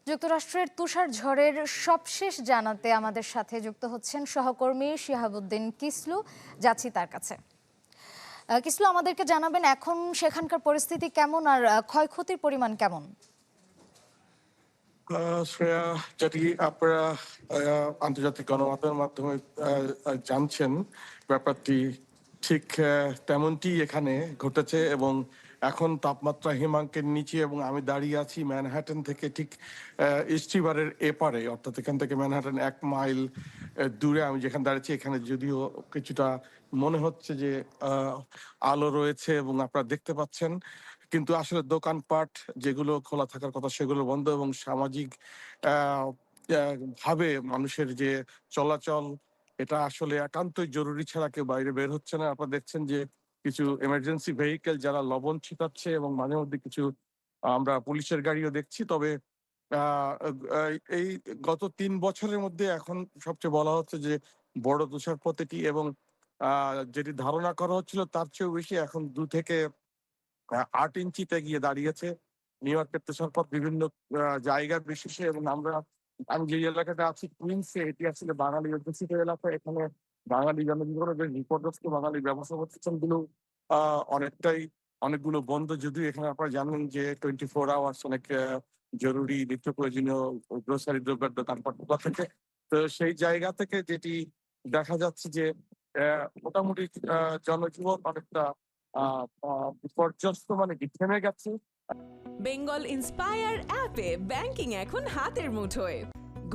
যুক্তরাষ্ট্রের তুষার ঝড়ের সবশেষ জানাতে আমাদের সাথে যুক্ত হচ্ছেন সহকর্মী শিহাবুদ্দিন কিসলু। যাচ্ছি তার কাছে। কিসলু, আমাদেরকে জানাবেন এখন সেখানকার পরিস্থিতি কেমন আর ক্ষয়ক্ষতির পরিমাণ কেমন? শ্রেয়া, যেটি আপনারা আন্তর্জাতিক গণমাধ্যমের মাধ্যমে জানছেন, ব্যাপারটি ঠিক তেমনটি এখানে ঘটেছে এবং এখন তাপমাত্রা হিমাঙ্কের নিচে এবং আমি দাঁড়িয়ে আছি ম্যানহাটন থেকে ঠিক ইস্ট রিভারের এপারে, অর্থাৎ এখান থেকে ম্যানহাটন 1 মাইল দূরে আমি যেখানে দাঁড়িয়েছি। এখানে যদিও কিছুটা মনে হচ্ছে যে আলো রয়েছে এবং আপনারা দেখতে পাচ্ছেন, কিন্তু আসলে দোকানপাট যেগুলো খোলা থাকার কথা সেগুলো বন্ধ এবং সামাজিক আহ, ভাবে মানুষের যে চলাচল, এটা আসলে একান্তই জরুরি ছাড়া কেউ বাইরে বের হচ্ছে না। আপনারা দেখছেন যে কিছু এমার্জেন্সি ভেহিকেল যারা লবণ ছিটাচ্ছে এবং মাঝে মধ্যে কিছু আমরা পুলিশের গাড়িও দেখছি। তবে আহ, এই গত 3 বছরের মধ্যে এখন সবচেয়ে বলা হচ্ছে যে বড় তুষারপাত এটি এবং যেটি ধারণা করা হচ্ছিল তার চেয়েও বেশি, এখন 2 থেকে 8 ইঞ্চিতে গিয়ে দাঁড়িয়েছে নিউ ইয়র্কের তুষারপাত বিভিন্ন জায়গা বিশেষে। এবং আমি যে এলাকাটা আছি কুইন্সে, এটি আসলে বাঙালি অধ্যুষিত এলাকা। এখানে বাঙালি জনজীবনের যে বিপর্যস্ত বাঙালি ব্যবসা প্রতিষ্ঠানগুলো অনেকগুলো বন্ধ, যদিও এখানে আপনারা জানেন যে 24 আওয়ার্স অনেক জরুরি নিত্য প্রয়োজনীয় গ্রোসারি দ্রব্যের দোকানপাট খোলা থাকে। তো সেই জায়গা থেকে যেটি দেখা যাচ্ছে যে মোটামুটি জনজীবন অনেকটা বিপর্যস্ত, মানে কি থেমে গেছে। বেঙ্গল ইন্সপায়ার অ্যাপে ব্যাংকিং এখন হাতের মুঠোয়।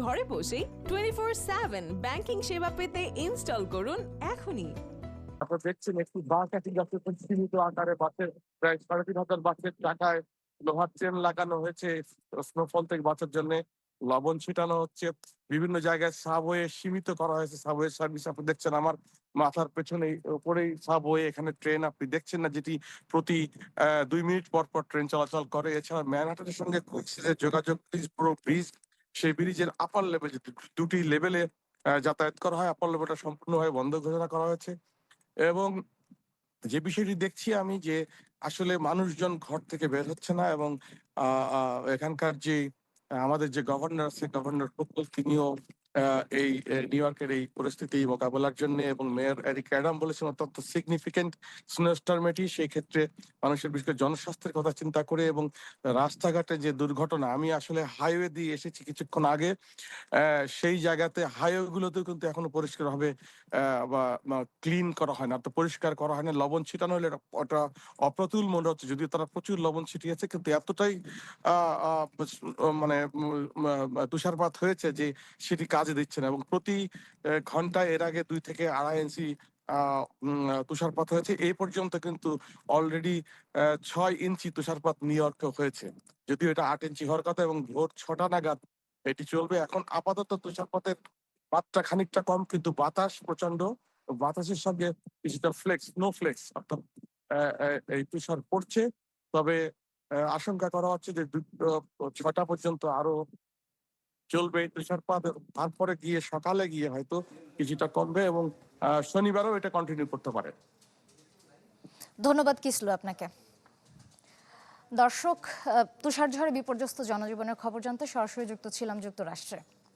ঘরে বসেই 24/7 ব্যাংকিং সেবা পেতে ইনস্টল করুন এখনই। আপনারা দেখছেন একটি বাস যাচ্ছে, সীমিত আকারে বাসের প্রায় 3,500 বাসের টাকায় লোহার চেন লাগানো হয়েছে স্নোফল থেকে বাঁচার জন্য। লবণ ছিটানো হচ্ছে বিভিন্ন জায়গায়। সাবওয়ে সীমিত করা হয়েছে, সাবওয়ে সার্ভিস আপনি দেখছেন আমার মাথার পেছনে উপরেই সাবওয়ে। এখানে ট্রেন আপনি দেখছেন না, যেটি প্রতি 2 মিনিট পর পর ট্রেন চলাচল করে। এছাড়া ম্যানহাটনের সঙ্গে কুইন্সের যোগাযোগ পুরো ব্রিজ, সেই ব্রিজের আপার লেভেল, দুটি লেভেলে যাতায়াত করা হয়, আপার লেভেলটা সম্পূর্ণভাবে বন্ধ ঘোষণা করা হয়েছে। এবং যে বিষয়টি দেখছি আমি যে আসলে মানুষজন ঘর থেকে বের হচ্ছে না এবং এখানকার যে আমাদের যে গভর্নর আছে, গভর্নর প্রকল্প, তিনিও এই নিউ ইয়র্কের এই পরিস্থিতি মোকাবেলার জন্য, এবং মেয়র এরিক অ্যাডাম বলেছেন অত্যন্ত সিগনিফিকেন্ট স্নোস্টর্ম এটি। সেই ক্ষেত্রে মানুষের বিশেষ করে জনস্বাস্থ্যের কথা চিন্তা করে এবং রাস্তাঘাটে যে দুর্ঘটনা, আমি আসলে হাইওয়ে দিয়ে এসেছি কিছুক্ষণ আগে, সেই জায়গাতে হাইওয়ে গুলোতেও কিন্তু এখনো পরিষ্কার ভাবে বা ক্লিন করা হয় না, তো পরিষ্কার করা হয় না। লবণ ছিটানো হলে ওটা অপ্রতুল মনে হচ্ছে, যদিও তারা প্রচুর লবণ ছিটিয়েছে, কিন্তু এতটাই মানে তুষারপাত হয়েছে যে সেটি কাজে দিচ্ছে না। এবং প্রতি ঘন্টায় এর আগে 2 থেকে 2.5 ইঞ্চি তুষারপাত হয়েছে। এই পর্যন্ত কিন্তু অলরেডি 6 ইঞ্চি তুষারপাত নিউ ইয়র্কে হয়েছে, যদিও এটা 8 ইঞ্চি হওয়ার কথা এবং ভোর 6টা নাগাদ এটি চলবে। এখন আপাতত তুষারপাতের মাত্রা খানিকটা কম, কিন্তু বাতাস প্রচন্ড। বাতাসের সঙ্গে কিছুটা স্নো ফ্লেক্স, অর্থাৎ এই তুষার পড়ছে। তবে আশঙ্কা করা হচ্ছে যে 6টা পর্যন্ত আরো চলবে এই তুষারপাত। তারপরে গিয়ে সকালে গিয়ে হয়তো কিছুটা কমবে এবং শনিবারও এটা কন্টিনিউ করতে পারে। ধন্যবাদ কিসলু আপনাকে। দর্শক, তুষার ঝড়ে বিপর্যস্ত জনজীবনের খবর জানতে সরাসরি যুক্ত ছিলাম যুক্তরাষ্ট্রে।